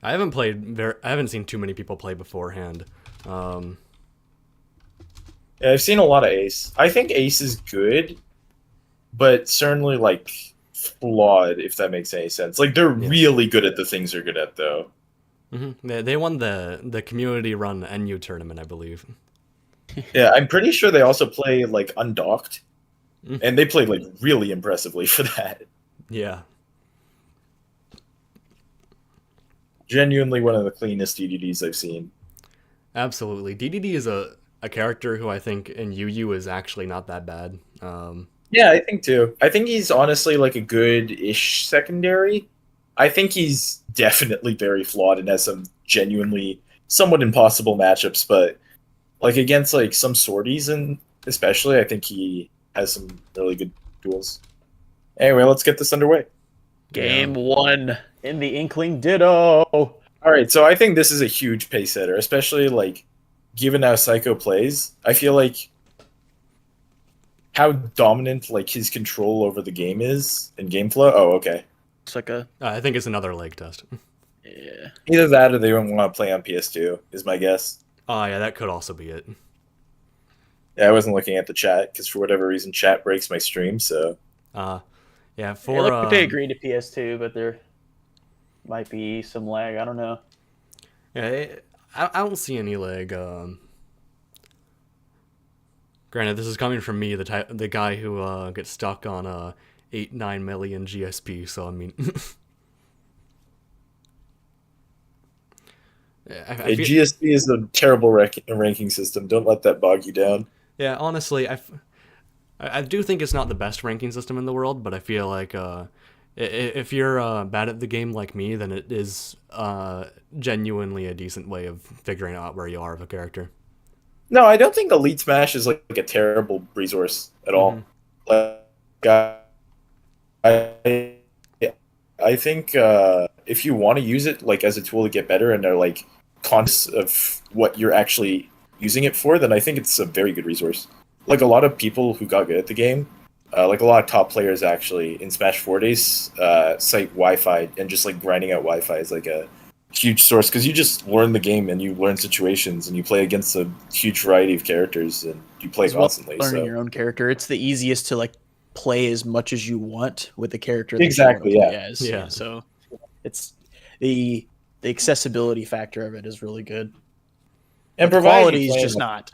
I haven't seen too many people play beforehand. Um, Yeah, I've seen a lot of Ace. I think Ace is good, but certainly like flawed, if that makes any sense. Like they're yeah. really good at the things they're good at, though. They won the community run NU tournament, I believe. Yeah, I'm pretty sure they also play like undocked, Mm, and they played like really impressively for that. yeah, Genuinely one of the cleanest DDDs I've seen. absolutely. DDD is a character who I think in UU is actually not that bad. Yeah, I think too. I think he's honestly like a good-ish secondary. I think he's definitely very flawed and has some genuinely somewhat impossible matchups, but like against like some sorties and especially, I think he has some really good duels. Anyway, let's get this underway. Yeah. Game one in the Inkling Ditto. All right, so I think this is a huge pace setter, especially like given how Saiko plays. I feel like how dominant like his control over the game is and game flow. Oh, okay. It's like a I think it's another leg test. yeah. Either that or they don't want to play on PS2 is my guess. Oh yeah, that could also be it. Yeah, I wasn't looking at the chat because for whatever reason chat breaks my stream. So Uh, yeah, It for looked like they agreed to PS2, but there might be some lag. I don't know. yeah, I don't see any leg. Granted, this is coming from me, the guy who gets stuck on 8-9 million GSP. So I mean, I feel, GSP is a terrible ranking system. Don't let that bog you down. yeah, honestly, I do think it's not the best ranking system in the world, but I feel like if you're bad at the game like me, then it is genuinely a decent way of figuring out where you are of a character. No, I don't think Elite Smash is like a terrible resource at all. Like, I, I think if you want to use it like as a tool to get better and are like conscious of what you're actually using it for, then I think it's a very good resource. Like a lot of people who got good at the game, like a lot of top players actually in Smash 4 days, cite Wi-Fi and just like grinding out Wi-Fi is like a huge source because you just learn the game and you learn situations and you play against a huge variety of characters and you play As well as constantly. learning So your own character, it's the easiest to like play as much as you want with the character that exactly, you want to yeah. play as. Yeah. So it's the accessibility factor of it is really good. And But the provided quality you is play just in, not.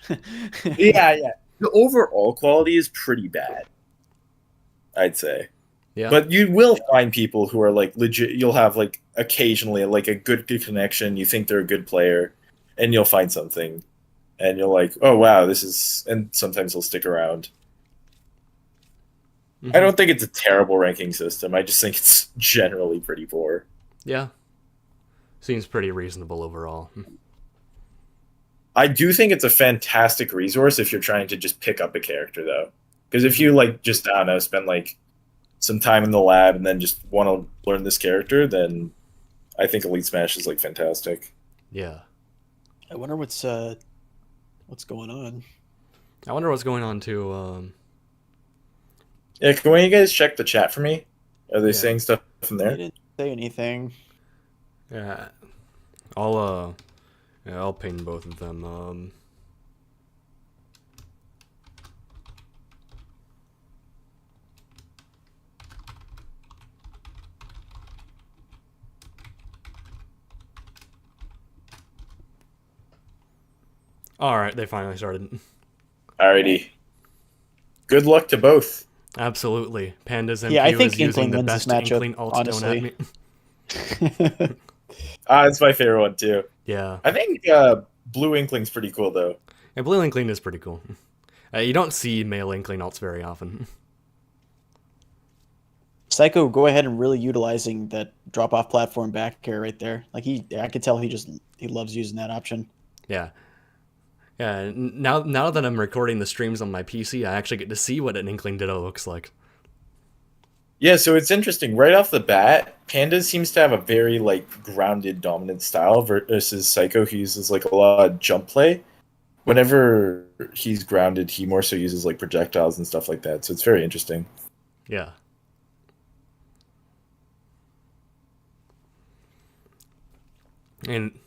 yeah. The overall quality is pretty bad, I'd say. Yeah. But you will find people who are like legit. You'll have like occasionally like a good connection. You think they're a good player, and you'll find something, and you're like, oh wow, this is. And sometimes they'll stick around. I don't think it's a terrible ranking system. I just think it's generally pretty poor. Yeah. Seems pretty reasonable overall. I do think it's a fantastic resource if you're trying to just pick up a character though, because if you like just I don't know spend like some time in the lab and then just want to learn this character, then I think Elite Smash is like fantastic. Yeah. I wonder what's going on. I wonder what's going on too. Yeah, can one of you guys check the chat for me? Are they Yeah. saying stuff from They there? didn't say anything. Yeah. I'll ping both of them. All right, they finally started. Alrighty. Good luck to both. Absolutely. PandasMQ Yeah, I think is using Inkling the wins this best matchup, Inkling ult known honestly. at me. It's my favorite one too. Yeah. I think Blue Inkling's pretty cool though. And Blue Inkling is pretty cool. You don't see male Inkling ults very often. Saiko, go ahead and really utilizing that drop off platform back air right there. Like I could tell he loves using that option. Yeah. Yeah, now that I'm recording the streams on my PC, I actually get to see what an Inkling Ditto looks like. Yeah, so it's interesting. Right off the bat, Panda seems to have a very like grounded, dominant style versus Saiko, who uses like a lot of jump play. Whenever he's grounded, he more so uses like projectiles and stuff like that. So it's very interesting. Yeah. And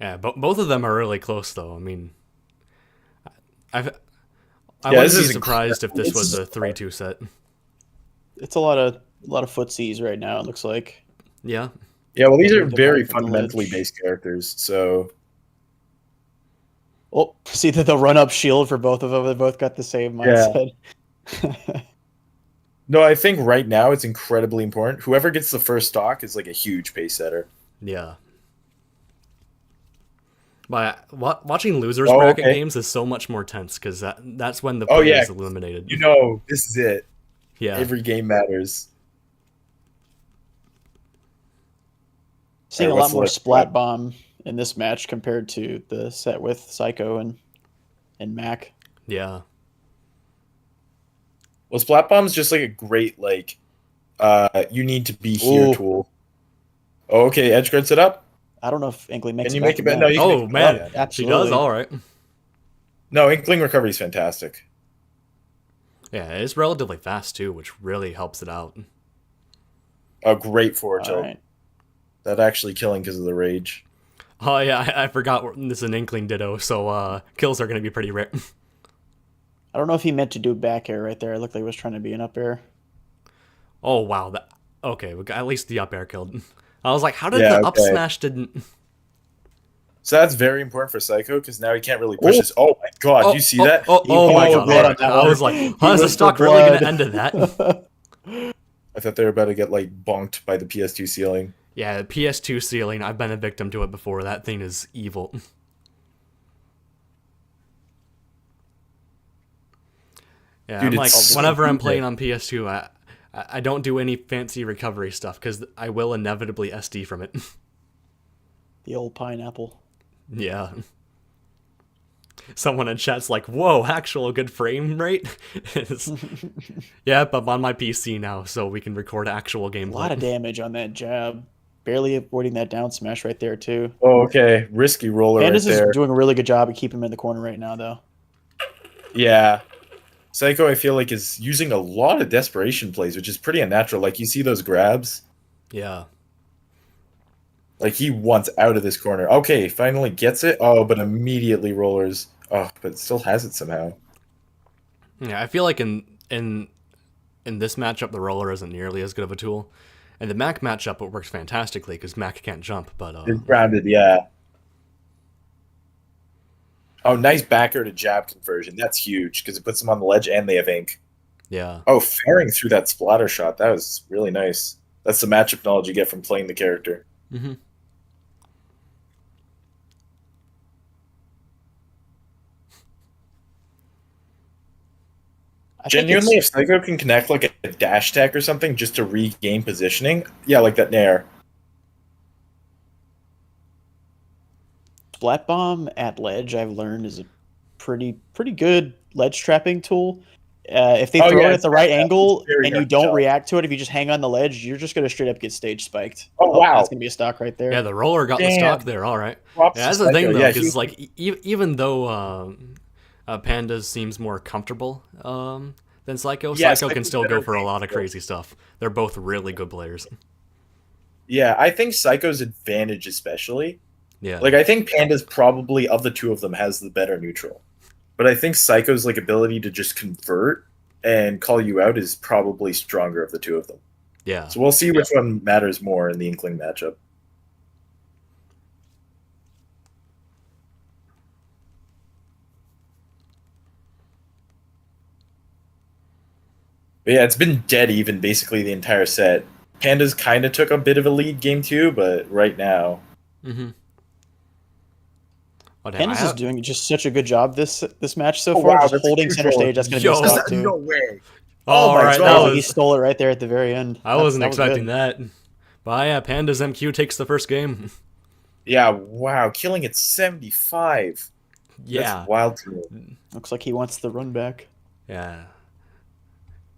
yeah, both of them are really close, though. I mean, I've I Yeah, wouldn't this be is surprised if this it's was a 3-2 set. It's a lot of footsies right now. It looks like. Yeah. yeah. Well, these are Moved it very back from the fundamentally ledge. based characters, so Oh, see the run up shield for both of them. They both got the same yeah. mindset. No, I think right now it's incredibly important. Whoever gets the first stock is like a huge pace setter. Yeah. But watching losers Oh, bracket okay. games is so much more tense because that's when the Oh player yeah, is eliminated. you know this is it. Yeah. Every game matters. Seeing a Alright, lot what's the more next splat one? bomb in this match compared to the set with Saiko and Mac. Yeah. Well, Splat Bomb's just like a great like you need to be here Ooh. tool. Oh, okay, edge guard set up. I don't know if Inkling makes Can it you back make it from better? that. No, you can make Oh it man, better. Yeah, she does absolutely. all right. No, Inkling recovery is fantastic. Yeah, it's relatively fast too, which really helps it out. A great forward All choke. right. That actually killing because of the rage. Oh yeah, I forgot this is an Inkling Ditto, so kills are gonna be pretty rare. I don't know if he meant to do back air right there. It looked like he was trying to be an up air. Oh wow, that okay. At least the up air killed. I was like, how did Yeah, the up okay. smash didn't? So that's very important for Saiko because now he can't really push this. Oh my god, do you see that? Oh my He god! went All for right. blood on that I was one. like, He huh, is the went for stock really gonna blood. end in that? I thought they were about to get like bonked by the PS2 ceiling. Yeah, the PS2 ceiling. I've been a victim to it before. That thing is evil. Yeah, Dude, I'm like, it's so whenever I'm good. playing on PS2, I don't do any fancy recovery stuff because I will inevitably SD from it. The old pineapple. Yeah. Someone in chat's like, whoa, actual good frame rate? Yep, I'm on my PC now, so we can record actual A gameplay. lot of damage on that jab. Barely avoiding that down smash right there, too. Oh, okay, risky roller right Pandas is there. doing a really good job of keeping him in the corner right now, though. Yeah. Saiko, I feel like, is using a lot of desperation plays, which is pretty unnatural. Like, you see those grabs? Yeah. Like, he wants out of this corner. Okay, finally gets it. Oh, but immediately rollers. Oh, but still has it somehow. Yeah, I feel like in this matchup, the roller isn't nearly as good of a tool. In the Mac matchup, it works fantastically because Mac can't jump, but It's grounded, yeah. Oh, nice backer to jab conversion. That's huge because it puts them on the ledge and they have ink. yeah. Oh, fairing through that splatter shot. That was really nice. That's the matchup knowledge you get from playing the character. Mm-hmm. I think Genuinely, it's if Saiko can connect like a dash attack or something just to regain positioning, yeah, like that nair. Splat Bomb at ledge, I've learned, is a pretty good ledge trapping tool. If they Oh, throw yeah, it at it's the right fantastic. angle It's very and you hard to don't tell. react to it, if you just hang on the ledge, you're just going to straight up get stage spiked. Oh, wow. That's going to be a stock right there. Yeah, the roller got the Damn. stock there. All right. Props Yeah, to that's the thing Saiko. though, Yeah, because he- like even though Pandas seems more comfortable than Saiko, Yeah, Saiko can Saiko's still better go for a at lot of skill. crazy stuff. They're both really good players. Yeah, I think Saiko's advantage especially. Yeah. Like, I think Panda's probably, of the two of them, has the better neutral. But I think Saiko's like ability to just convert and call you out is probably stronger of the two of them. yeah. So we'll see which one matters more in the Inkling matchup. But yeah, it's been dead even basically the entire set. Pandas kind of took a bit of a lead game two, but right now, Mm-hmm. Oh, damn, Pandas is doing just such a good job this match so Oh, far. wow, just that's a holding huge center roll. stage. That's going to be a Yo. stock too. no way. All Oh my right, God. that Oh, he was. stole it right there at the very end. I wasn't That was expecting good. that. But yeah, PandasMQ takes the first game. Yeah, wow, killing at 75. Yeah. That's wild to me. Looks like he wants the run back. Yeah.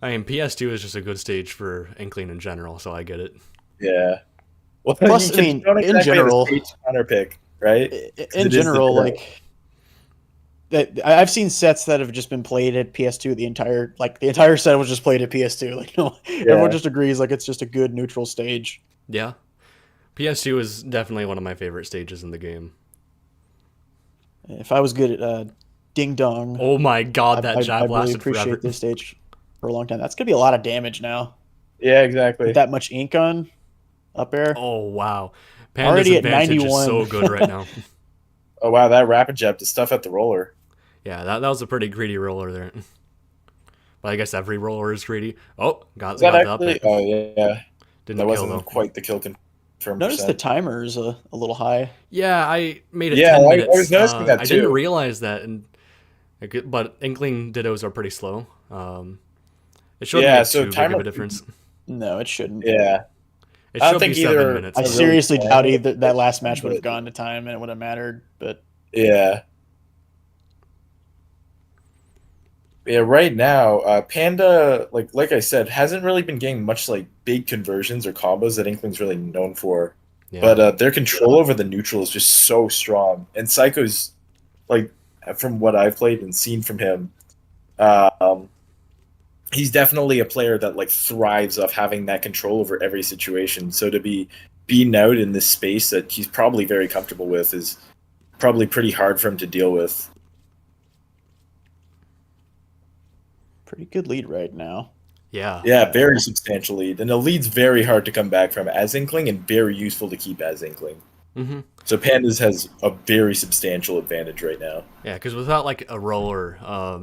I mean, PS2 is just a good stage for Inkling in general, so I get it. Yeah. Well, Plus, you I mean, don't in exactly have a general- stage counter pick, right? In it is the general, draw. like that, I've seen sets that have just been played at PS2. The entire set was just played at PS2. Like no, everyone just agrees like it's just a good neutral stage. Yeah. PS2 is definitely one of my favorite stages in the game. If I was good at Ding Dong, Oh my god, that I jab really lasted forever. appreciate this stage for a long time. That's gonna be a lot of damage now Yeah, with exactly. that much ink on up air. Oh wow, Panda's Already at advantage is 91. so good right now. Oh wow, that rapid jab, the stuff at the roller. Yeah, that was a pretty greedy roller there. But I guess every roller is greedy. Oh, got Is that the up actually? there. Oh yeah, Didn't that kill wasn't though. quite the kill confirmed Notice the percent. timer is a little high. Yeah, I made it Yeah, 10 I minutes. was noticing that I didn't too. realize that, but Inkling dittos are pretty slow. It shouldn't Yeah, make so too big of timer. a difference. No, it shouldn't. Yeah, It I don't should be think 7 either- minutes. I Really seriously bad. doubt either that last match would have But- gone to time and it would have mattered. But yeah. Yeah, right now, Panda, like I said, hasn't really been getting much like big conversions or combos that Inkling's really known for. Yeah. But their control over the neutral is just so strong. And Saiko's, like, from what I've played and seen from him, he's definitely a player that like thrives off having that control over every situation. So to be beaten out in this space that he's probably very comfortable with is probably pretty hard for him to deal with. pretty good lead right now. Yeah. Yeah, very substantial lead. And the lead's very hard to come back from as Inkling and very useful to keep as Inkling. Mm-hmm. So Pandas has a very substantial advantage right now. Yeah, because without like a roller,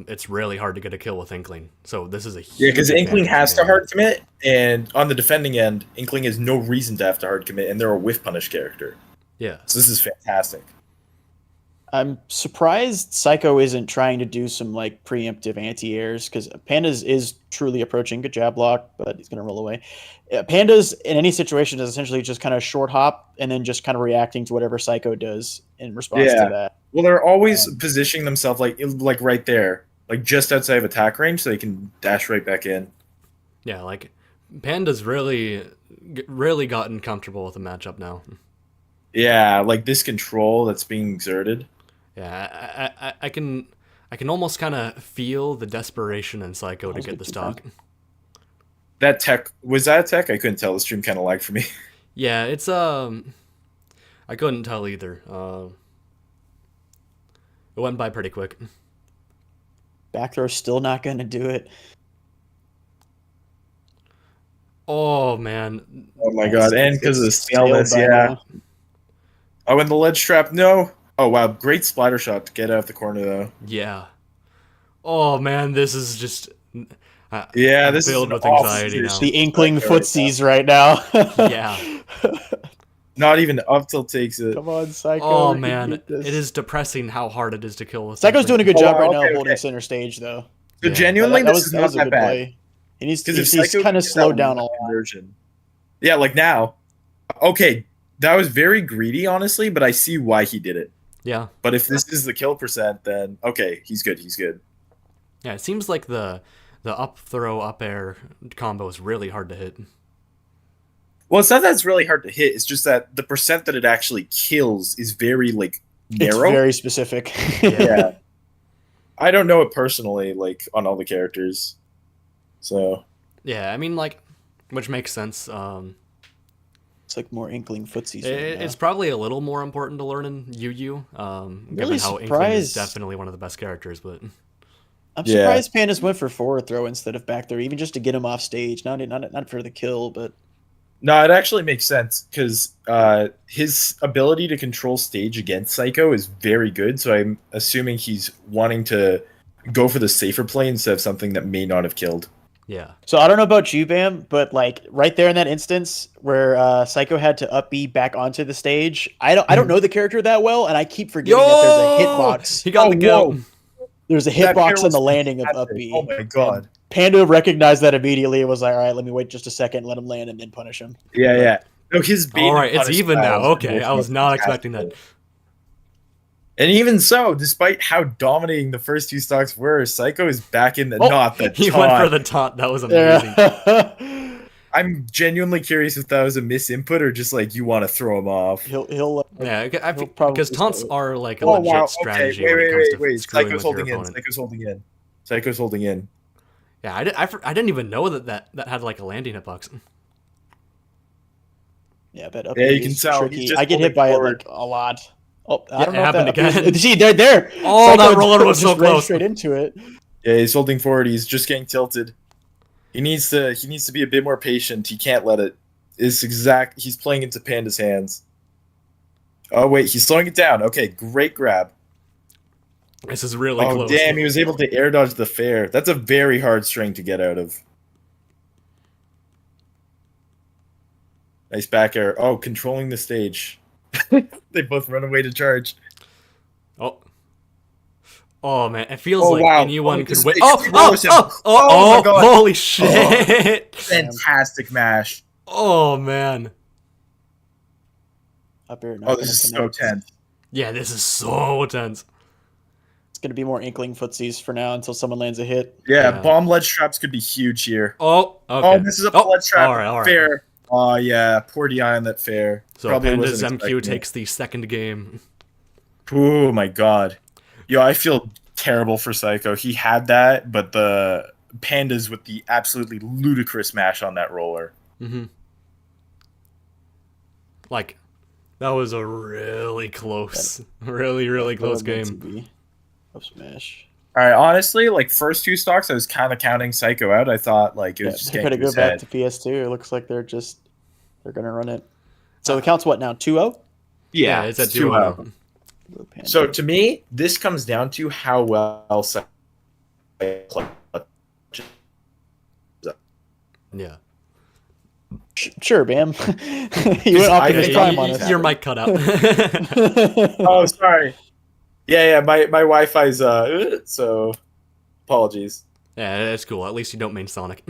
it's really hard to get a kill with Inkling. So this is a huge Yeah, because Inkling advantage has for to Panda. hard commit, and on the defending end, Inkling has no reason to have to hard commit, and they're a whiff punish character. Yeah. So this is fantastic. I'm surprised Saiko isn't trying to do some like preemptive anti-airs because Pandas is truly approaching. Good jab block, but he's going to roll away. Pandas in any situation is essentially just kind of short hop and then just kind of reacting to whatever Saiko does in response Yeah. to that. Well, they're always positioning themselves like right there, like just outside of attack range, so they can dash right back in. Yeah, like Panda's really gotten comfortable with the matchup now. Yeah, like this control that's being exerted. Yeah, I can almost kind of feel the desperation in Saiko to How's get it the confirmed? stock. That tech was that a tech? I couldn't tell. The stream kind of lagged for me. Yeah, it's I couldn't tell either. It went by pretty quick. Back throw still not going to do it. Oh man, Oh my god! And because of the It's tailed staleness, by yeah. now. Oh, and the ledge trap, no. Oh wow, great splatter shot to get out of the corner though. yeah. Oh man, this is just Yeah, I'm this is filled an with awful anxiety now. The Inkling Saiko right footsies right now. Yeah. Not even up till takes it. Come on, Saiko. Oh you can man, get this. it is depressing how hard it is to kill with Saiko's doing a good Oh, job wow, right okay, now holding okay. center stage though. So Yeah. genuinely, that this is that not a that good bad. play. He's Because kind of slowed down a lot. conversion. Yeah, like now. Okay, that was very greedy, honestly, but I see why he did it. Yeah. But if this is the kill percent, then okay, he's good. He's good. Yeah, it seems like the up throw up air combo is really hard to hit. Well, it's not that it's really hard to hit. It's just that the percent that it actually kills is very like It's narrow. very specific. Yeah. I don't know it personally, like on all the characters. So Yeah, I mean like, which makes sense. It's like more Inkling footsies. right It's now. probably a little more important to learn in Yu. Given Really how Inkling is surprised. definitely one of the best characters, but I'm Yeah. surprised Pandas went for forward throw instead of back throw, even just to get him off stage. Not for the kill, but no, it actually makes sense because his ability to control stage against Saiko is very good. So I'm assuming he's wanting to go for the safer play instead of something that may not have killed. yeah. so I don't know about you, Bam, but like right there in that instance where Saiko had to up B back onto the stage, I don't know the character that well, and I keep forgetting that there's a hitbox. He got Oh, the kill. whoa. There's a That hitbox pair on the was landing of up fantastic. B. Oh my god. Panda recognized that immediately and was like, all right, let me wait just a second, let him land, and then punish him. Yeah, yeah. No, his bait All right, and it's punish even now. styles Okay, are I was not fantastic. expecting that. And even so, despite how dominating the first two stocks were, Saiko is back in the Oh, not the He taunt. went for the taunt. That was amazing. Yeah. I'm genuinely curious if that was a misinput or just like you want to throw him off. he'll Yeah, He'll probably because taunts stay. are like a Oh legit wow! strategy Okay, when it comes to wait. screwing Saiko's with holding your in. opponent. Saiko's holding in. Saiko's holding in. Yeah, I didn't even know that had like a landing hitbox. Yeah, that up Yeah, you B can is tell. He's tricky. just I get hit holding by forward. it like a lot. Oh, I Yeah, don't it know if happened that up B is- again. See, there. Oh, that Saiko roller was so just ran close. straight into it. Yeah, he's holding forward. He's just getting tilted. He needs to be a bit more patient. He can't let it. He's playing into Panda's hands. Oh wait, he's slowing it down. Okay, great grab. This is really Oh close. damn, he was able to air dodge the fair. That's a very hard string to get out of. Nice back air. Oh, controlling the stage. They both run away to charge. Oh. Oh man, it feels Oh, like wow. anyone Oh, could this win. makes Oh, me oh, relish him. oh, oh, Oh, my oh, God. holy shit. Fantastic mash. Oh man. Up air. Oh, this is so tense. Yeah, this is so tense. It's gonna be more Inkling footsies for now until someone lands a hit. Yeah, Yeah. bomb ledge traps could be huge here. Oh, okay. Oh, this is a ledge trap. All right. Fair. Oh, yeah. Poor DI on that fair. So Probably Pandas wasn't MQ expecting takes the second game. it. Oh, my God. Yo, I feel terrible for Saiko. He had that, but the Pandas with the absolutely ludicrous mash on that roller. Mm-hmm. Like, that was a really close, really close game. Up smash. All right, honestly, like first two stocks, I was kind of counting Saiko out. I thought like it was just They're getting gonna to go his back head. to PS2. It looks like they're gonna run it. So the count's what now? 2-0? Yeah, it's at 2-0. So to me, this comes down to how well Saiko plays. Yeah. Sure, Bam. You went Optimus Prime on us. Your mic cut out. Oh, sorry. Yeah, my Wi-Fi's so apologies. Yeah, it's cool. At least you don't main Sonic.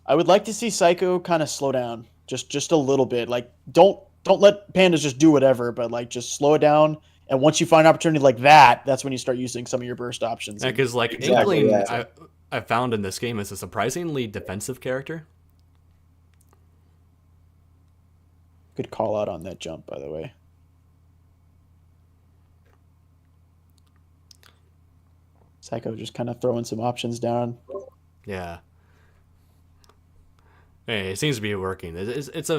I would like to see Saiko kind of slow down, just a little bit. Like, don't let Pandas just do whatever, but like just slow it down. And once you find an opportunity like that, that's when you start using some of your burst options. Yeah, because like Exactly, Inkling, yeah. I found in this game is a surprisingly defensive character. Good call out on that jump, by the way. Saiko just kind of throwing some options down. Yeah. Hey, it seems to be working. It's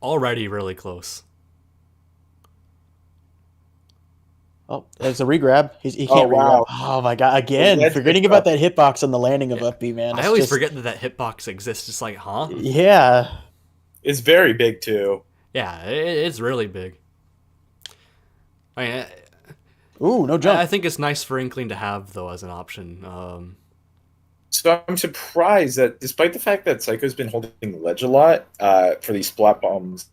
already really close. Oh, there's a regrab. He can't wow. regrab. Oh my god! Again, That's forgetting good about stuff. that hitbox on the landing of up B, man. I It's always just- forget that hitbox exists. It's like, huh? Yeah. It's very big too. Yeah, it's really big. I mean, Ooh, no jump. I think it's nice for Inkling to have though as an option. So I'm surprised that despite the fact that Saiko's been holding ledge a lot for these splat bombs,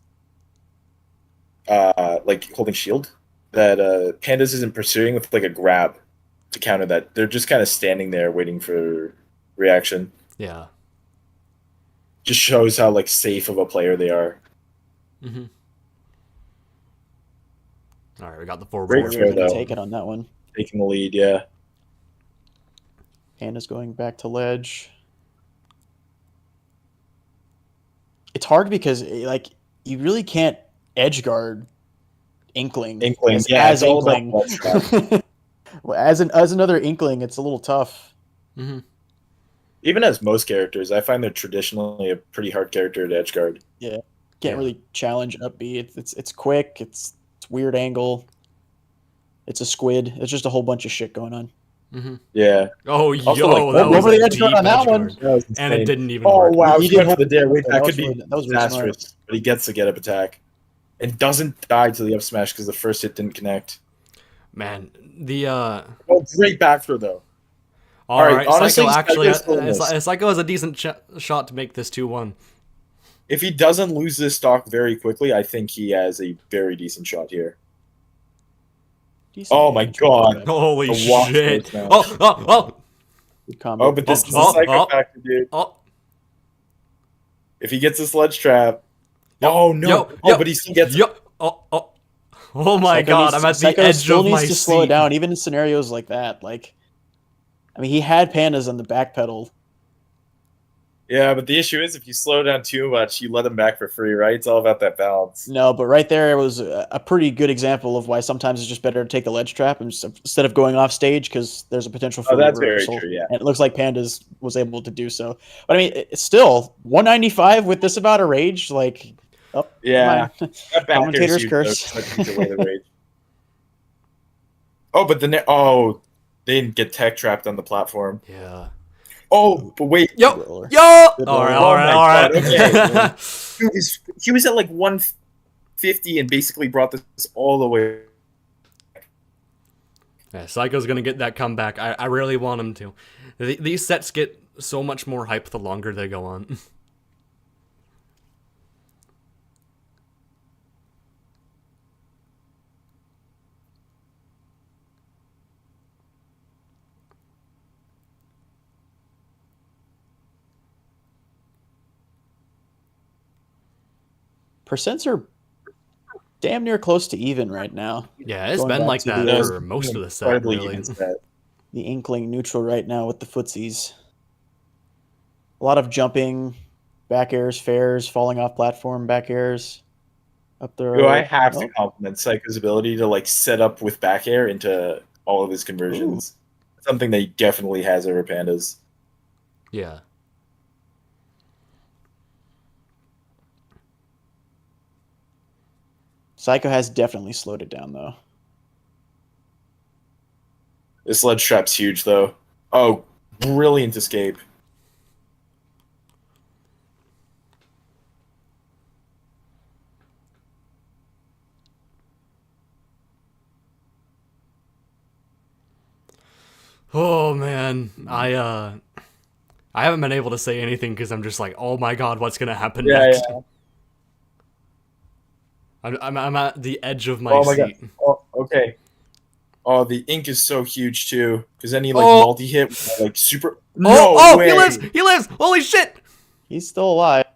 like holding shield, that Pandas isn't pursuing with like a grab to counter that. They're just kind of standing there waiting for reaction. Yeah. Just shows how like safe of a player they are. Mm-hmm. All right, we got the forward. Great roll. throw, though. Take it on that one. Taking the lead, yeah. Panda's going back to ledge. It's hard because like you really can't edge guard Inkling. Inkling, yeah, as it's all about Inkling. ledge trap. Well, as another Inkling, it's a little tough. Mm-hmm. Even as most characters, I find they're traditionally a pretty hard character to edge guard. Can't Yeah. really challenge up B. It's quick. It's weird angle. It's a squid. It's just a whole bunch of shit going on. Mm-hmm. Yeah. Oh, Also, yo, like, that was nobody a edge guard deep on that edge one. guard. That was And insane. it didn't even Oh work. wow, He he did went for hold- the dare. Wait, that that was could be really- that was really smart. disastrous. But he gets the get up attack. And doesn't die to the up smash because the first hit didn't connect. Man, the Oh, great back throw though. all right, right, honestly, Saiko actually, Saiko's doing this. Saiko has a decent shot to make this 2-1. If he doesn't lose this stock very quickly, I think he has a very decent shot here. Decent Oh my damage. God. Holy The walk shit! goes now. Oh! Good combo. Oh, but this is a oh, Psycho oh. factor, dude. Oh! If he gets a sledge trap. Oh no! Yo, oh, yo, but he still gets. Yo! Oh! Oh my Saiko God! needs- I'm at the Saiko edge still of needs my to slow it seat. down, even in scenarios like that. Like, I mean, he had Pandas on the back pedal. Yeah, but the issue is if you slow down too much, you let him back for free, right? It's all about that balance. No, but right there was a pretty good example of why sometimes it's just better to take the ledge trap instead of going off stage because there's a potential for Oh, that's very reversal. true, yeah. And it looks like Pandas was able to do so. But I mean, it's still 195 with this amount of rage. Like, Oh, Yeah. come on. That back air is Commentator's huge, though, curse. so that takes away the rage. Oh, but they didn't get tech trapped on the platform. Yeah. Oh, but wait. Yo, roller. yo. All Good right, roller. all right, Oh all my right. God, He was at like 150 and basically brought this all the way. Yeah, Saiko's gonna get that comeback. I really want him to. These sets get so much more hype the longer they go on. Percents are damn near close to even right now. Yeah, it's Going been back like to that the- for most of the set, Incredibly really. even set. The Inkling neutral right now with the footsies. A lot of jumping, back airs, fairs, falling off platform, back airs. Up there. Yo, I have to Nope. compliment Saiko's ability to like set up with back air into all of his conversions. Something that he definitely has over Pandas. Yeah. Saiko has definitely slowed it down though. This ledge trap's huge though. Oh, brilliant escape. Oh man, I haven't been able to say anything because I'm just like, oh my god, what's gonna happen Yeah, next? yeah. I'm at the edge of my Oh my god. seat. Oh, okay. Oh, the ink is so huge too. Because any like Oh. multi-hit with, like super. Oh, No oh, way. he lives! He lives! Holy shit! He's still alive.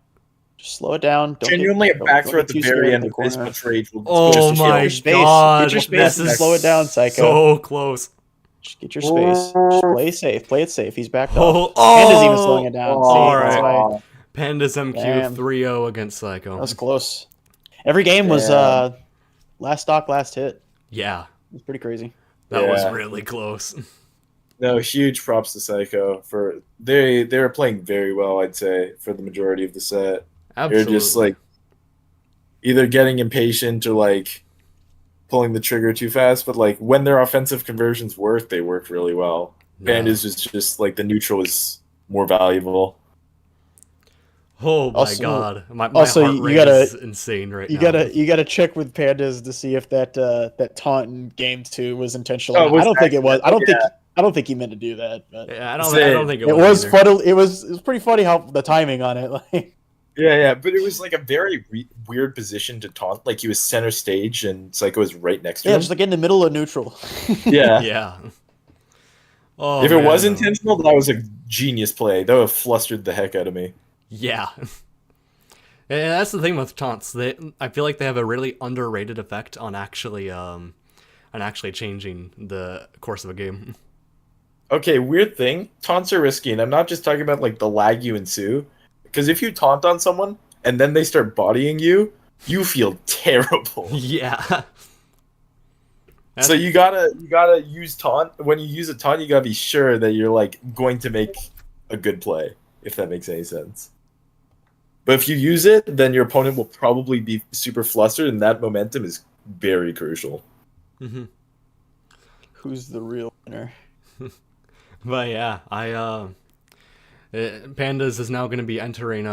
Just slow it down. Don't Genuinely get, a don't- back don't throw get at the too very scared end in the with this corner. much rage. Will Oh just my kill. Get your space. god! Get your space This and is slow it down, Saiko. so close. Just get your space. Just play safe. Play it safe. He's backed Oh, off. Panda's even slowing it down. See, all that's right. why PandasMQ Damn. 3-0 against Saiko. that was close. Every game was Yeah. last stock, last hit. Yeah, It was pretty crazy. that was Yeah. really close. No, huge props to Saiko for they were playing very well. I'd say for the majority of the set. Absolutely. They're just like either getting impatient or like pulling the trigger too fast. But like when their offensive conversions worked, they worked really well. Yeah. Pandas is just like the neutral is more valuable. Oh my Also- god, my also, heart you rate gotta- is insane right You now. gotta check with Pandas to see if that taunt in game 2 was intentional. Oh, was I don't think it was. accidental, I don't think he meant to do that. But Yeah, I Say- don't think it, it was was either. funny. It was pretty funny how the timing on it. Like Yeah, but it was like a very weird position to taunt. Like he was center stage and Saiko was right next to yeah, him. just like in the middle of neutral. Yeah. Yeah. Oh, If it was man. intentional, that was a genius play. That would have flustered the heck out of me. Yeah. And that's the thing with taunts. I feel like they have a really underrated effect on actually changing the course of a game. Okay, weird thing. Taunts are risky, and I'm not just talking about like the lag you ensue. Because if you taunt on someone and then they start bodying you, you feel terrible. Yeah. So you gotta use taunt. When you use a taunt, you gotta be sure that you're like going to make a good play, if that makes any sense. But if you use it, then your opponent will probably be super flustered, and that momentum is very crucial. Mm-hmm. Who's the real winner? But yeah, Pandas is now going to be entering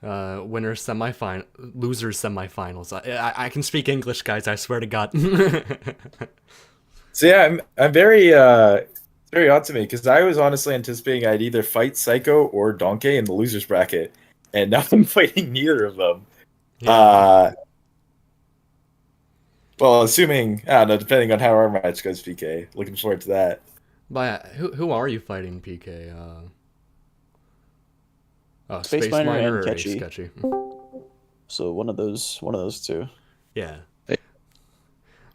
losers semifinals. I can speak English, guys. I swear to God. So yeah, I'm very very odd to me because I was honestly anticipating I'd either fight Saiko or Donkey in the losers bracket, and now I'm fighting neither of them. Yeah. Well, assuming I don't know, depending on how our match goes, PK. Looking forward to that. But who are you fighting, PK? Space Space Miner Miner and or Ketchy. Ace Ketchy? So one of those two. Yeah.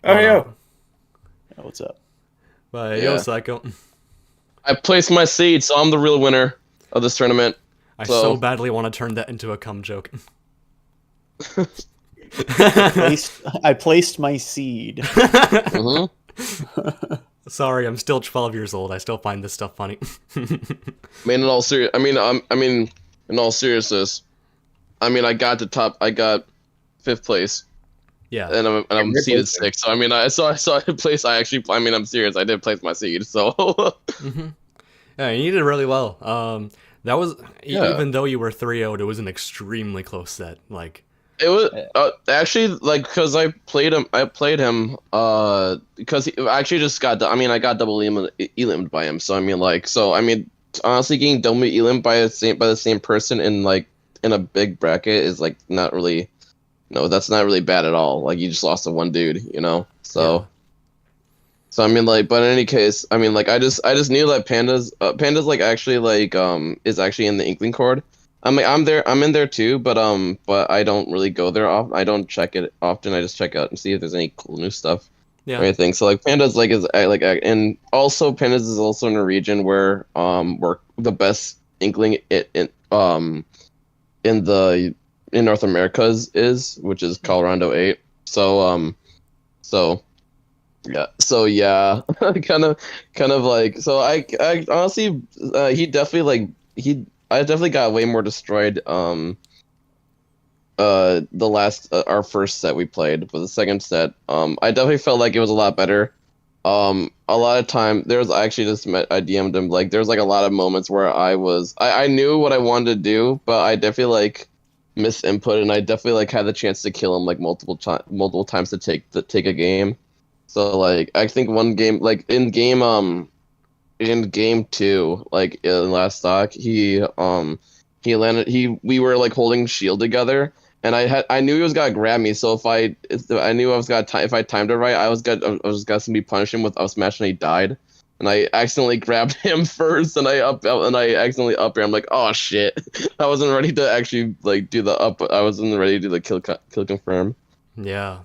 Oh yeah. Oh, what's up? But Yeah. yo, Saiko. I placed my seed, so I'm the real winner of this tournament. I So- so badly want to turn that into a cum joke. I placed my seed. hmm Sorry, I'm still 12 years old. I still find this stuff funny. in all seriousness, I mean, I got I got 5th place, Yeah. and I'm seeded Congratulations. 6th. So I mean, I saw a place. I mean, I'm serious. I did place my seed. So Hmm. Yeah, you did really well. That was yeah. even though you were 3-0, it was an extremely close set. Like, It was Yeah. actually like because I played him. Because he actually just got. I mean, I got double eliminated by him. So I mean, honestly, getting double eliminated by the same person in like in a big bracket is like not really. No, that's not really bad at all. Like you just lost to one dude, you know. yeah, So I mean, like, but in any case, I mean, like, I just knew that pandas like actually like is actually in the Inkling chord. I mean, I'm in there too, but I don't really go there often. I don't check it often. I just check out and see if there's any cool new stuff or yeah, anything. So like pandas like is like and also pandas is also in a region where the best Inkling in the in North America is, which is Colorado 8. So so yeah, kind of like so I honestly he definitely like he I definitely got way more destroyed the last our first set we played, but the second set I definitely felt like it was a lot better. A lot of time there was I actually just met I DM'd him like there's like a lot of moments where I knew what I wanted to do, but I definitely like missed input, and I definitely like had the chance to kill him like multiple times to take a game. So like I think one game like in game 2 like in last stock he landed we were like holding shield together, and I knew he was gonna grab me, so I knew I was gonna if I timed it right I was gonna be punish him with up smash, and he died, and I accidentally grabbed him first, and I accidentally up air. I'm like, oh shit. I wasn't ready to actually like do the up. I wasn't ready to do the kill confirm. yeah.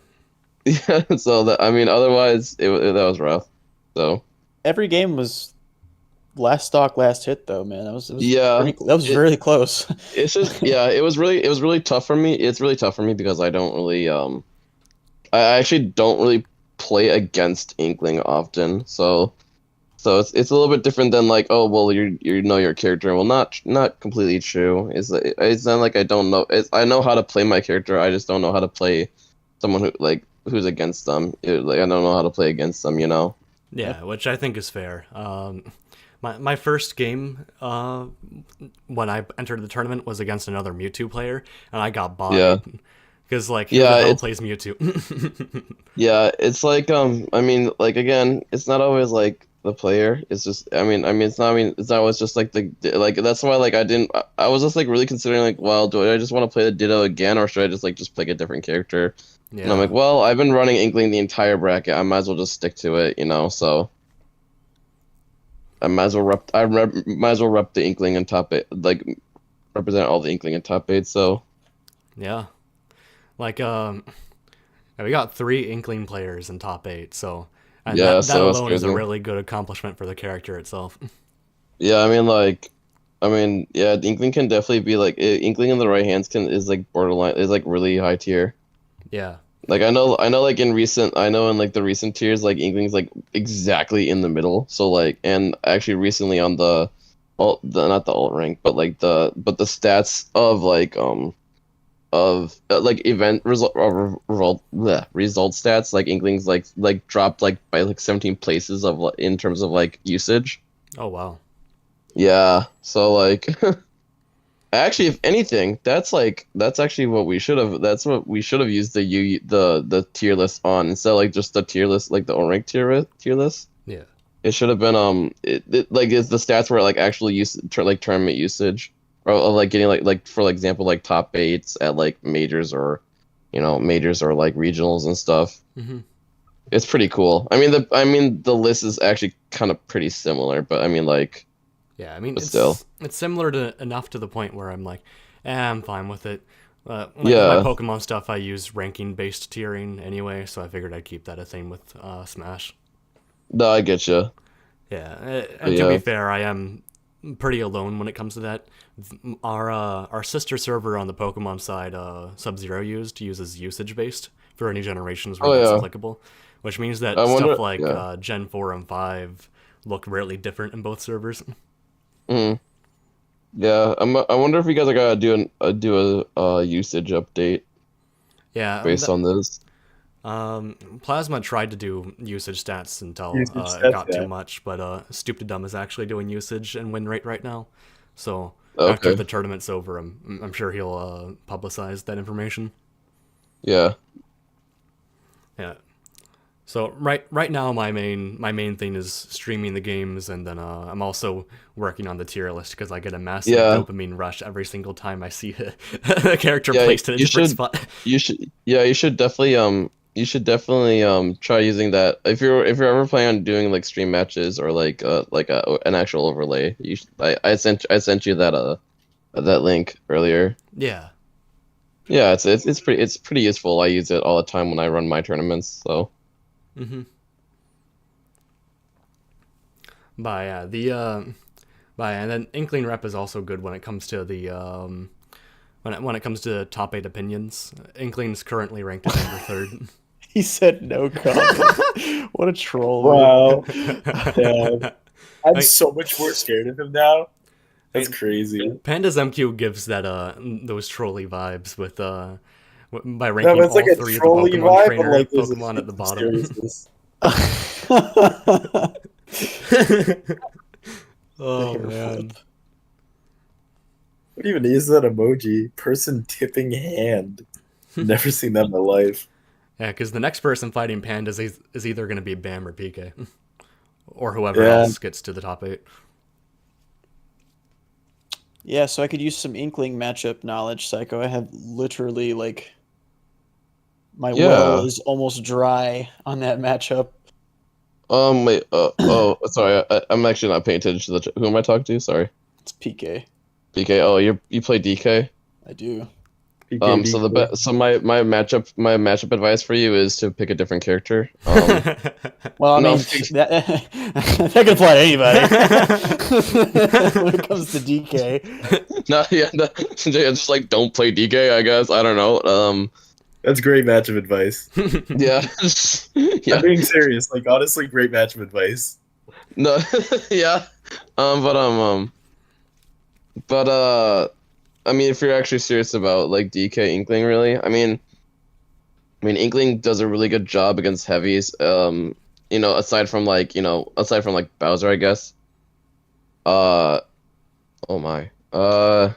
Yeah, so that I mean, otherwise that was rough. So Every game was last stock, last hit though, man. yeah, That was it, really close. it's just yeah, it was really tough for me. It's really tough for me because I don't really I actually don't really play against Inkling often. So it's a little bit different than like, oh well, you know your character. Well, not completely true. It's not like I don't know. I know how to play my character. I just don't know how to play someone who's against them. Like I don't know how to play against them. You know. Yeah, which I think is fair. My first game when I entered the tournament was against another Mewtwo player, and I got Yeah. bodied. Because, like, who the Yeah. hell It's plays Mewtwo? yeah. It's like I mean like again, it's not always like the player. It's just it's not always just like like that's why like I was just like really considering like, well, do I just want to play the Ditto again, or should I just pick a different character? And I'm Yeah, like, well, I've been running Inkling the entire bracket. I might as well just stick to it, you know. So I might as well might as well rep the Inkling in top 8, like represent all the Inkling in top 8. So yeah. Like, yeah, we got 3 Inkling players in top 8, so... And yeah, that so it's alone is a crazy. really good accomplishment for the character itself. Yeah, I mean, yeah, the Inkling can definitely be like Inkling in the right hands can is like borderline is like really high tier. Yeah. Like I know like I know in like the recent tiers like Inkling's like exactly in the middle. So like and actually recently on not the alt rank but like the stats of like event result stats like Inkling's like dropped like by like 17 places of in terms of like usage. Oh, wow. Yeah. So like actually, if anything, that's actually what we should have. That's what we should have used the tier list on instead of like just the tier list, like the rank tier list. Yeah. It should have been like it's the stats were like actual like tournament usage, or like getting like for example like top 8s at like majors or majors or like regionals and stuff. Hmm. It's pretty cool. I mean the list is actually kind of pretty similar, but I mean like Yeah, I mean, but still. it's similar to enough to the point where I'm like, I'm fine with it. Like with my Yeah. Pokemon stuff, I use ranking-based tiering anyway, so I figured I'd keep that a thing with Smash. No, I get you. Yeah, But and to be yeah. fair, I am pretty alone when it comes to that. Our sister server on the Pokemon side, Sub-Zero uses usage-based for any generations where Oh that's yeah. applicable, which means that I wonder. stuff like Yeah. Gen 4 and 5 look really different in both servers. Mhm. Yeah, I wonder if you guys are gonna do a usage update Yeah, based on this. Plasma tried to do usage stats until Usage it stats, got too yeah. much, but Stupid Dumb is actually doing usage and win rate right now. So after Okay. the tournament's over, I'm sure he'll publicize that information. Yeah. Yeah. So right now my main thing is streaming the games, and then I'm also working on the tier list because I get a massive Yeah. dopamine rush every single time I see a character Yeah. placed in a different spot. Yeah. You should definitely try using that if you're ever planning on doing like stream matches or an actual overlay. I sent you that link earlier. Yeah. Yeah, it's pretty useful. I use it all the time when I run my tournaments. So Mm-hmm. But yeah, and then Inkling rep is also good when it comes to the when it comes to top 8 opinions. Inkling's currently ranked as number third. He said no comment. What a troll. Wow. dude. Yeah. I'm Like- so much more scared of him now. That's Hey, crazy. PandasMQ gives that those trolly vibes with by No, ranking but it's all like a 3 of the trolling Pokemon vibe, but trainer like there's a Pokemon at the hint of bottom. seriousness. Oh Hair man. flip. What even is that emoji? Person tipping hand. Never seen that in my life. Yeah, because the next person fighting Pandas is either going to be Bam or PK, or whoever Yeah. else gets to the top 8. Yeah, so I could use some Inkling matchup knowledge, Psycho. I have literally like my well Yeah. is almost dry on that matchup. wait. Sorry. I'm actually not paying attention to who am I talking to? Sorry. It's PK. DK. Oh, you play DK. I do. So my matchup advice for you is to pick a different character. Well, I No, mean, that, that could apply to anybody when it comes to DK. no, yeah, no, just like don't play DK. I guess I don't know. That's great match of advice. Yeah, yeah, I'm being serious. Like honestly, great match of advice. no, yeah. But I mean, if you're actually serious about like DK Inkling, really, I mean, Inkling does a really good job against heavies. Aside from like Bowser, I guess. Oh my. I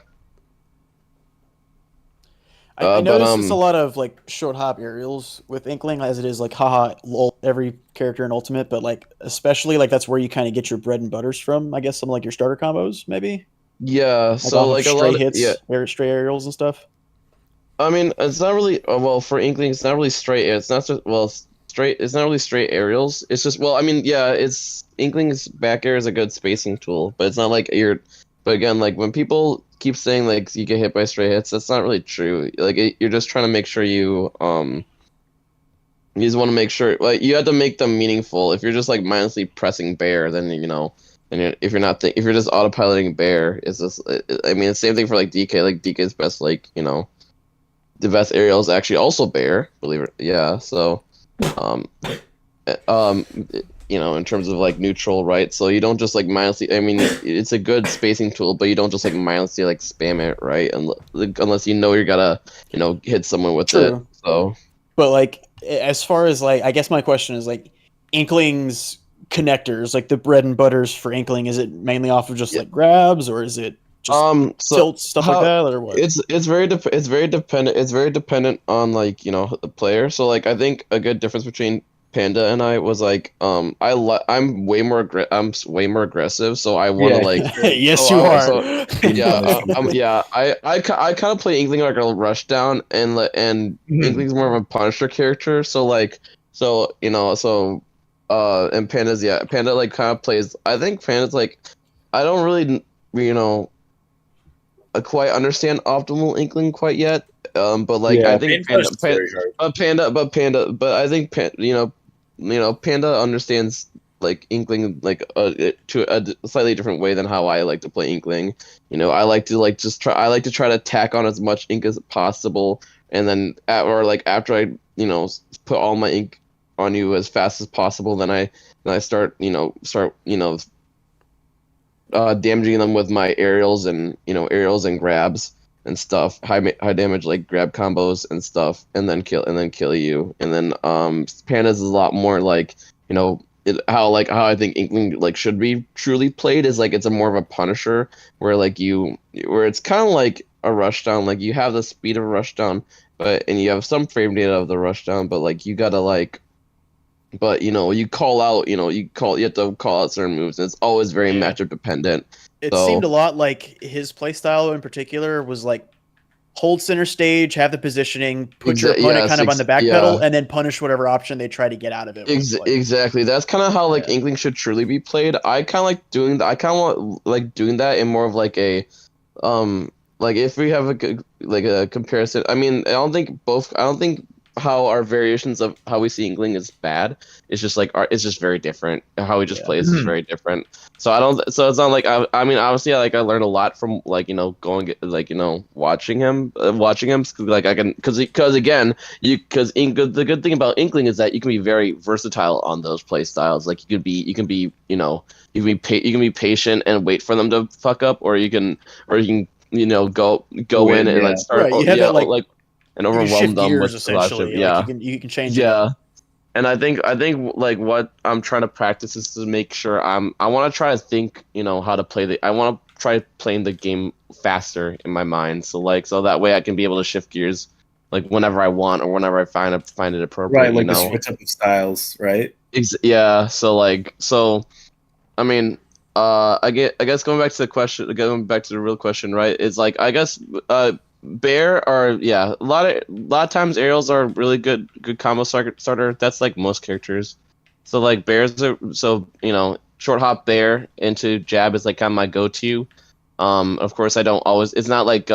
But noticed it's a lot of like short hop aerials with Inkling, as it is like haha lol, every character in Ultimate, but like especially like that's where you kind of get your bread and butters from. I guess some like your starter combos, maybe yeah, like so off like of a stray lot of, hits, yeah. stray aerials and stuff. I mean, it's not really well for Inkling. It's not really straight. It's not just straight. It's not really straight aerials. It's just I mean, yeah. It's Inkling's back air is a good spacing tool, but it's not like you're. But again, like when people keep saying like you get hit by stray hits, that's not really true. Like you're just trying to make sure you just want to make sure like you have to make them meaningful. If you're just like mindlessly pressing bear, then if you're not if you're just autopiloting bear, it's just I mean, the same thing for like DK. Like DK's best the best aerial is actually also bear, believe it. Yeah, so, in terms of like neutral, right? So you don't just like mindlessly. I mean, it's a good spacing tool, but you don't just like mindlessly like spam it, right? Unless you're gonna hit someone with it. True. So, But like as far as like, I guess my question is like Inkling's connectors, like the bread and butters for Inkling, is it mainly off of just Yeah. like grabs, or is it just so tilts, stuff like that, or what? it's very dependent on like the player. So like I think a good difference between Panda and I was like I'm way more aggressive, so I want to like Yes, so you I- are. so- yeah I kind of play Inkling like a rush down and Mhm. Inkling's more of a punisher character. So like and Panda like kind of plays. I think Panda's like I don't really quite understand optimal Inkling quite yet. But like Yeah, I think Pain Flash is very hard. but I think Panda understands like Inkling like to a slightly different way than how I like to play Inkling. I like to like just try. I like to try to tack on as much ink as possible, and then after I put all my ink on you as fast as possible, then I start damaging them with my aerials and grabs and stuff, high damage like grab combos and stuff, and then kill you. And then Pandas is a lot more like, how I think Inkling like should be truly played is like it's a more of a Punisher where where it's kind of like a rushdown, like you have the speed of a rushdown, and you have some frame data of the rushdown, but like you gotta like. But you call out, you have to call out certain moves, and it's always very matchup dependent. It seemed a lot like his playstyle in particular was like hold center stage, have the positioning, put your opponent kind of on the back pedal, and then punish whatever option they try to get out of it. Exactly. That's kind of how like Inkling should truly be played. I kind of like doing that. I kind of want like doing that in more of like a like if we have a comparison. I mean, I don't think how our variations of how we see Inkling is bad. It's just like it's just very different. How he just plays is very different. So it's not like I mean obviously I learned a lot from going watching him like I can because again the good thing about Inkling is that you can be very versatile on those play styles. Like you can be patient and wait for them to fuck up, or you can go in and like start and overwhelm them with essentially. You can change it. Yeah. And I think like what I'm trying to practice is to make sure I want to try to think, how to play I want to try playing the game faster in my mind. So that way I can be able to shift gears like whenever I want or whenever I find it appropriate. Right, like the switch up of styles, right? Yeah. So I mean, I guess going back to the real question, right? Is like I guess Bear a lot of times aerials are really good combo starter. That's like most characters. So like Bears are short hop Bear into jab is like kind of my go-to. Of course I don't always. It's not like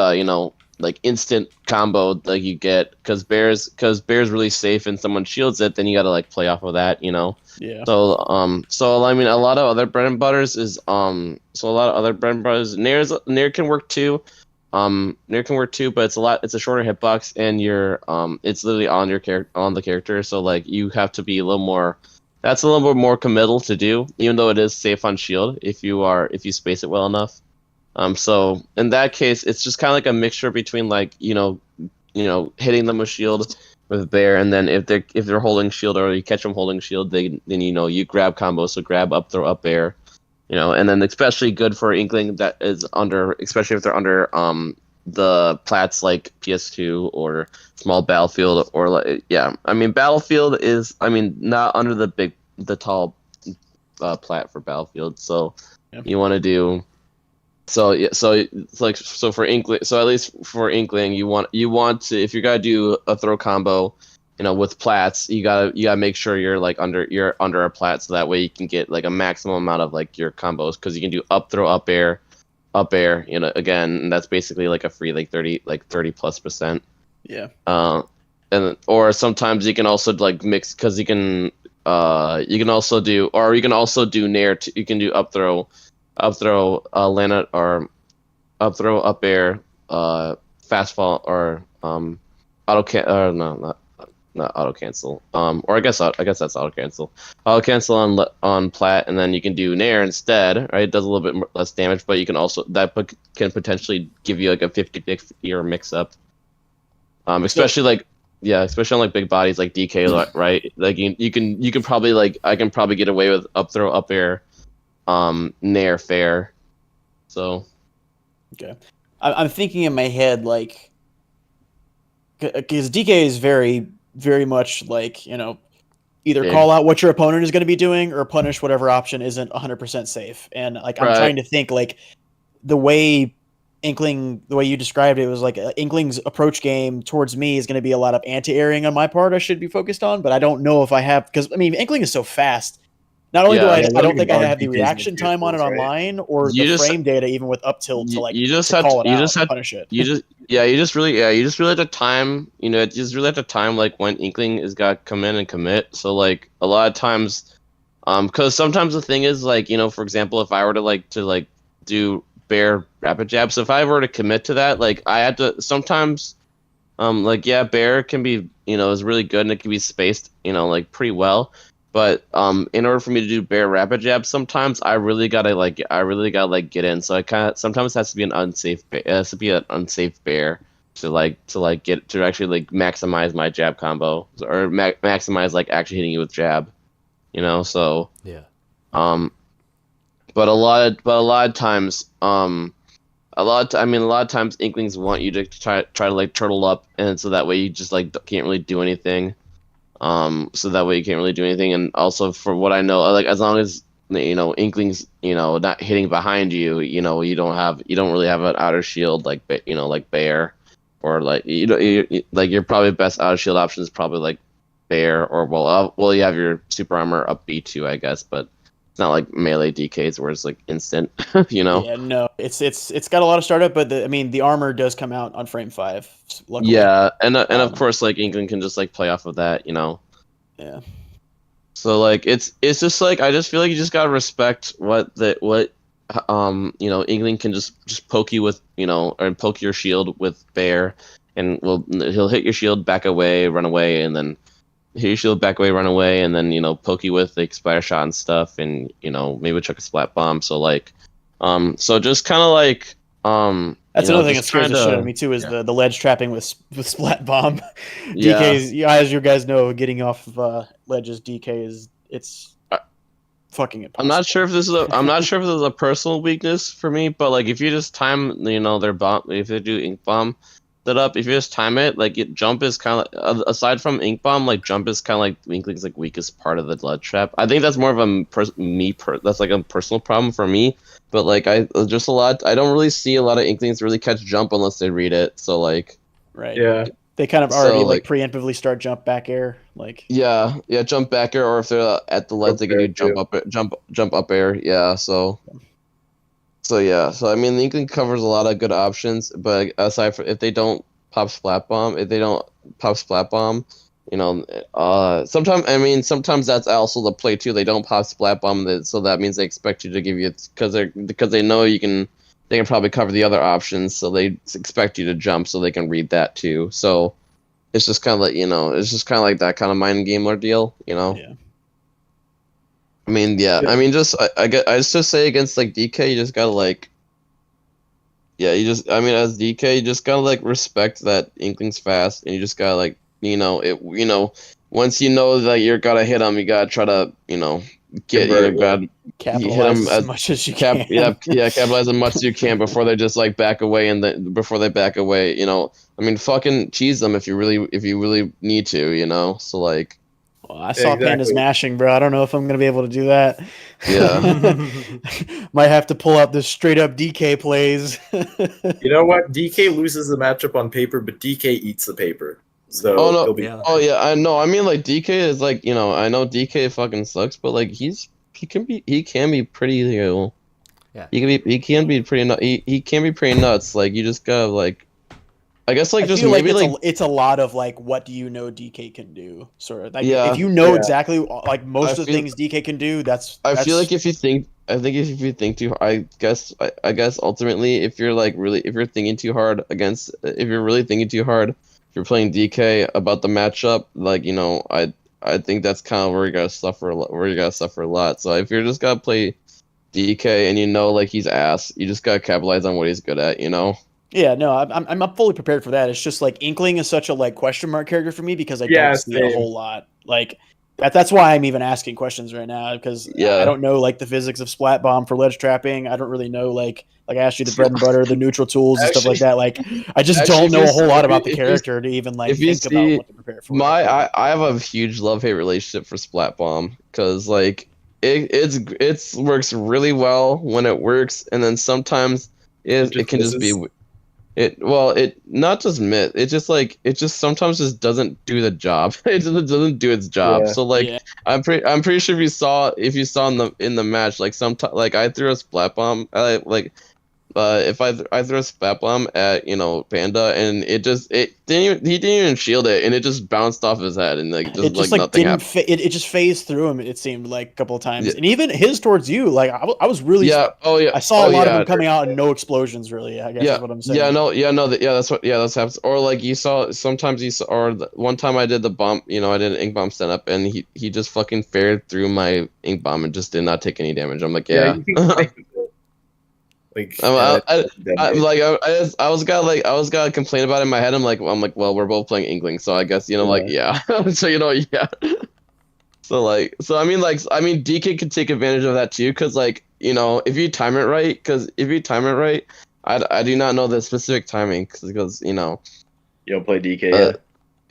like instant combo like you get because Bear's really safe and someone shields it, then you gotta like play off of that. Yeah. So I mean a lot of other bread and butters is Nair can work too. Nair can work too, but it's a shorter hitbox and it's literally on the character, so like you have to be a little bit more committal to do, even though it is safe on shield if you space it well enough. So in that case it's just kind of like a mixture between like hitting them with shield with Bear, and then if they're holding shield or you catch them holding shield, then you grab combos, so grab up, throw up, Bear. And then especially good for Inkling that is especially if they're under the plats like PS2 or small battlefield or I mean battlefield is not under the tall plat for battlefield, so you want to do so for Inkling, so at least for Inkling you want to, if you're gonna do a throw combo with plats, you gotta make sure you're under a plat, so that way you can get like a maximum amount of like your combos, because you can do up throw up air, again, and that's basically like a free 30+%. Yeah. Or sometimes you can also like mix, because you can also do Nair. You can do up throw, land or up throw up air, fast fall, or auto can or no not auto cancel. Or I guess that's auto cancel. Auto cancel on plat, and then you can do Nair instead. Right, it does a little bit less damage, but you can also can potentially give you like a 50-50 or mix up. Especially especially on like big bodies like DK, right? Like you can probably I can probably get away with up throw up air, Nair fair. So. Okay, I'm thinking in my head like, because DK is very, very much like, either call out what your opponent is going to be doing or punish whatever option isn't 100% safe. And like, I'm trying to think like the way you described it was like Inkling's approach game towards me is going to be a lot of anti-airing on my part I should be focused on, but I don't know if I have, because Inkling is so fast. Not only do I don't think I have the reaction time on it online or the frame data even with up tilt to punish it. You just really have to time. It just really have to time like when Inkling is got to come in and commit. So like a lot of times, because sometimes the thing is like for example, if I were to do Bear rapid jab, so if I were to commit to that, like I had to sometimes, Bear can be is really good and it can be spaced like pretty well. But in order for me to do bear rapid jab, sometimes I really gotta get in. So I kind of sometimes it has to be an unsafe bear to get to actually like maximize my jab combo or maximize like actually hitting you with jab. So Yeah. but a lot of times a lot of times Inklings want you to try to like turtle up, and so that way you just like can't really do anything. And also for what I know, like as long as Inklings not hitting behind you, you don't really have an outer shield like like bear, or like like your probably best outer shield option is probably like bear, or well you have your super armor up B2 I guess, but it's not like melee DKs where it's like instant. Yeah, no, it's got a lot of startup, but the armor does come out on frame 5. Luckily. Yeah, and of course like Inkling can just like play off of that. Yeah. So like it's just like I just feel like you just gotta respect what Inkling can just poke you with or poke your shield with bear, and he'll hit your shield, back away, run away, and then hit your shield, back away, run away, and then poke you with like splatter shot and stuff, and maybe chuck a splat bomb. So like so just kind of like that's another thing that scares the shit out of me too, is the ledge trapping with splat bomb. Yeah. DKs, as you guys know, getting off of ledges DK it's fucking impossible. I'm not sure if this is a personal weakness for me, but like if you just time their bomb, if they do ink bomb setup, if you just time it, like jump is kind of aside from ink bomb, like jump is kind of like Inkling's like weakest part of the ledge trap. I think that's more of that's like a personal problem for me. But like I don't really see a lot of Inklings really catch jump unless they read it. So like, right, Yeah. they kind of already like preemptively start jump back air, like yeah, jump back air, or if they're at the ledge, they can do jump up air. Yeah, so yeah, so I mean, the Inkling covers a lot of good options, but aside from if they don't pop splat bomb, sometimes that's also the play too. They don't pop splat bomb, so that means they expect you to give you because they know they can probably cover the other options, so they expect you to jump so they can read that too. So it's just kind of like it's just kind of like that kind of mind game deal, Yeah. I mean, yeah. I mean, I just say against like DK, you just gotta like, as DK, you just gotta like respect that Inkling's fast, and you just gotta like, once you know that you're gotta hit him, you gotta try to, capitalize as much as you can. Capitalize as much as you can before they just like back away, I mean, fucking cheese them if you really need to, so like. Well, I saw Pandas mashing, bro. I don't know if I'm gonna be able to do that. Yeah. Might have to pull out the straight up DK plays. You know what? DK loses the matchup on paper, but DK eats the paper. So I know. I mean, like DK is like I know DK fucking sucks, but like he can be pretty Yeah. He can be pretty nuts. Like you just gotta like. I guess like I just feel maybe it's a lot of like what do you know DK can do, sort of. Like, yeah. If you know exactly like most of the things DK can do, I feel like if you think too hard, I guess ultimately if you're thinking too hard if you're playing DK about the matchup, like I think that's kind of where you gotta suffer a lot. So if you're just gotta play DK and like he's ass, you just gotta capitalize on what he's good at, Yeah, no, I'm fully prepared for that. It's just like Inkling is such a like question mark character for me because I don't see it a whole lot. Like that's why I'm even asking questions right now, because I don't know like the physics of splat bomb for ledge trapping. I don't really know like I asked you the bread and butter, the neutral tools and stuff like that. Like I just don't know a whole lot about the character to even like think about what to prepare for. I have a huge love-hate relationship for splat bomb because like it works really well when it works, and then sometimes it can just be. It not just miss. It just sometimes just doesn't do the job. It just doesn't do its job. Yeah. So like I'm pretty sure if you saw in the match like sometimes like I threw a splat bomb. if I throw a Splat Bomb at Panda, and he didn't even shield it, and it just bounced off his head, and like It just like nothing didn't happened. it just phased through him. It seemed like a couple of times, Yeah. and even his towards you. Like I was really Yeah. Oh yeah. I saw Oh a lot of yeah. them coming out and no explosions. Really, I guess Yeah, is what I'm saying. that's happens. Or like sometimes or one time I did the bomb, I did an ink bomb stand up, and he just fucking fared through my ink bomb and just did not take any damage. I'm like, yeah. you can connect with it. Like, I was gonna complain about it in my head. I'm like, well, we're both playing Inkling, so I guess like, yeah. So yeah. So I mean, DK could take advantage of that too, because if you time it right, I do not know the specific timing because you don't play DK uh, yet.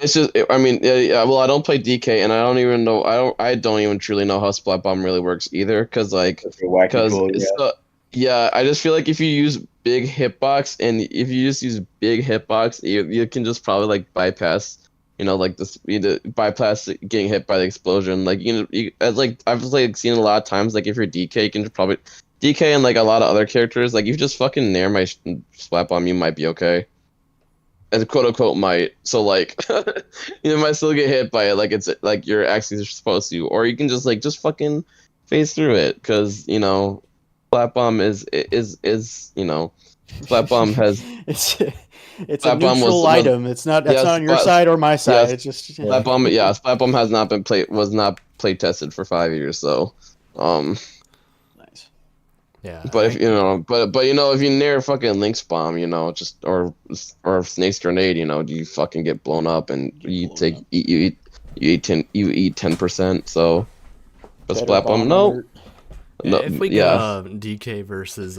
it's just I mean yeah, well, I don't play DK, and I don't even know I don't even truly know how Splat Bomb really works either, because That's a wacky pull, yeah, I just feel like if you use big hitbox, and if you just use big hitbox, you can just probably like bypass bypass getting hit by the explosion. Like as like I've like seen a lot of times, like if you're DK, you can just probably DK, and like a lot of other characters, like if you just fucking nair my Splat Bomb, you might be okay. And quote unquote might. So like you might still get hit by it, like it's like you're actually supposed to, or you can just fucking phase through it, because Splat Bomb is Splat Bomb has it's a Splat Bomb neutral item. It's not that's yes, not on your but- side or my side. yes, It's just Splat Bomb, Splat Bomb has not been was not play tested for 5 years, so nice. Yeah. but if if you nair fucking Link's bomb, just or Snake's grenade, you fucking get blown up, and you eat 10%. So, but Better Splat Bomb, bomb no, alert. no, If we yeah, get DK versus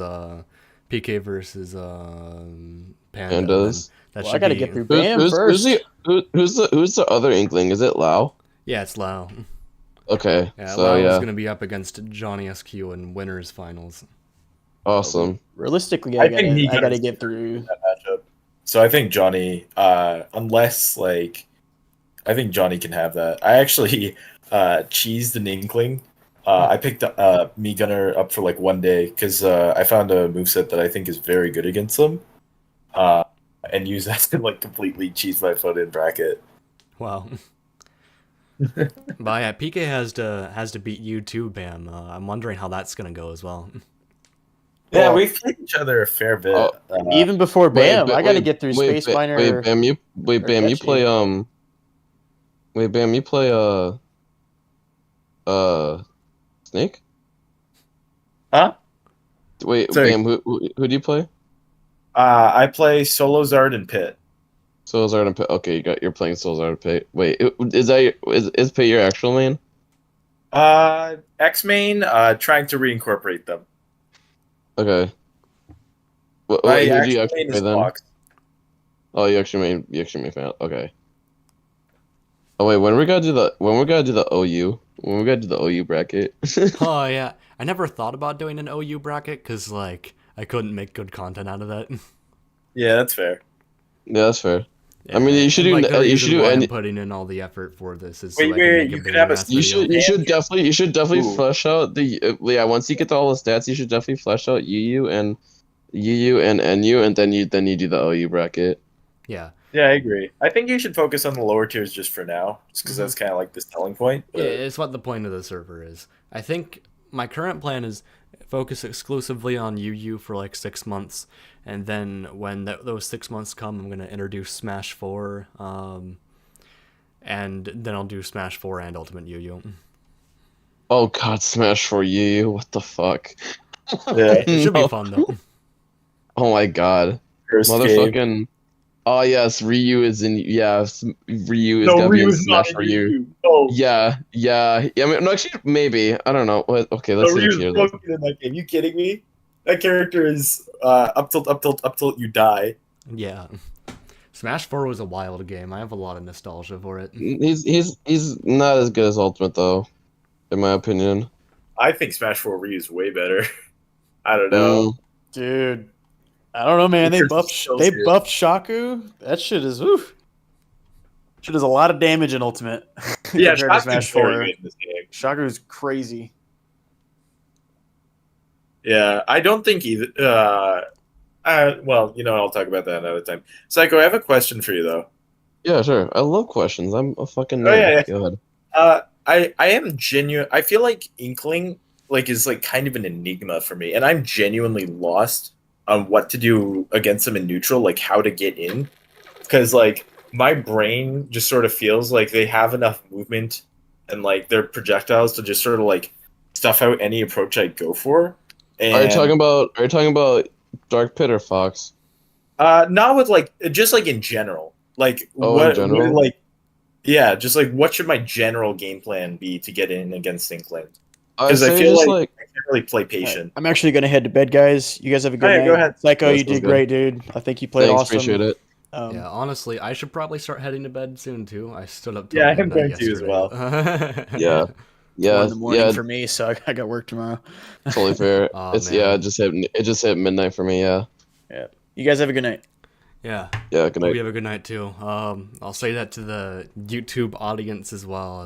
PK versus Panda, Pandas. then that Well, I should gotta be get through Bam Who's first. who's the other Inkling? Is it Lao? Yeah, it's Lau. Okay, Yeah, so Lau is yeah, gonna be up against Johnny SQ in winners finals. awesome. Realistically, I I think he gotta does get through. that matchup. So I think Johnny, unless I think Johnny can have that. I actually cheesed an Inkling. I picked Me Gunner up for like one day because I found a moveset that I think is very good against them, and use that to like completely cheese my foot in bracket. Wow. But yeah, PK has to beat you too, Bam. I'm wondering how that's gonna go as well. Yeah, Well- we've played each other a fair bit. Oh, Even before Bam, I gotta wait, get through wait, Space Miner. Wait, Bam, you Ketchy. play Wait, Bam, you play Snake? Huh? Wait, Sorry. Bam, who do you play? I play Solo Zard and Pit. Soul Zard and Pit. Okay, you're playing Soul Zard and Pit. Wait, is Pit your actual main? X main, trying to reincorporate them. Okay. Who My do you actual actually main play is then? Fox. Oh, you actually main fan. Okay. Oh wait, when we gotta do the OU? When we gotta do the OU bracket? Oh yeah, I never thought about doing an OU bracket because like I couldn't make good content out of that. Yeah, that's fair. Yeah, that's fair. I mean, you should And, do like, the you reason should do why I'm any. putting in all the effort for this is Wait, so I can wait, make you a could big have a- ass You video. should definitely Ooh. flesh out the once you get to all the stats, you should definitely flesh out UU and NU, and then you do the OU bracket. Yeah. Yeah, I agree. I think you should focus on the lower tiers just for now, just because that's kind of like the selling point. Yeah, But it's what the point of the server is. I think my current plan is focus exclusively on UU for like 6 months, and then when those 6 months come, I'm gonna introduce Smash 4, and then I'll do Smash 4 and Ultimate UU. Oh God, Smash for UU! What the fuck? yeah, It should No. be fun though. Oh my God, first game. motherfucking! Oh yes, Ryu is in. Yeah, Ryu is gonna be in Smash for you. Oh, Yeah. I mean, no, actually, maybe. I don't know. Okay, no, let's see the Ryu's tier list. broken in that game. You kidding me? That character is up till you die. Yeah. Smash 4 was a wild game. I have a lot of nostalgia for it. He's not as good as Ultimate though, in my opinion. I think Smash 4 Ryu is way better. I don't know. Dude, I don't know, man. They Because buffed it's so they good. buffed Shaku. That shit is oof. Shit does a lot of damage in Ultimate. Yeah, compared to Shaku's Smash very 4. good in this game. Shaku's crazy. Yeah, I don't think either. Well, I'll talk about that another time. Saiko, I have a question for you though. Yeah, sure. I love questions. I'm a fucking Oh nerd. yeah, Go ahead. I am genuine. I feel like Inkling is like kind of an enigma for me, and I'm genuinely lost on what to do against them in neutral, like how to get in, because like my brain just sort of feels like they have enough movement and like their projectiles to just sort of like stuff out any approach I go for, and Are you talking about Dark Pit or Fox? not with like just like in general, like Oh, in what general? like yeah, just like what should my general game plan be to get in against Inkling? I Because I say feel just like like I can't really play All right, patient. I'm actually gonna head to bed, guys. You guys have a Oh good yeah, go night. ahead. Psycho, Yeah, you sounds did good. great, dude. I think you played thanks, awesome. appreciate it. Yeah, honestly, I should probably start heading to bed soon too. I stood up till Yeah, I am midnight going to as yesterday. well. Yeah. It's 1 Yeah, in the morning yeah, for me, so I got work tomorrow. totally fair. Aw, It's yeah, man. it just hit midnight for me, yeah. Yeah. You guys have a good night. Yeah. Yeah, good Hope night. you have a good night too. I'll say that to the YouTube audience as well.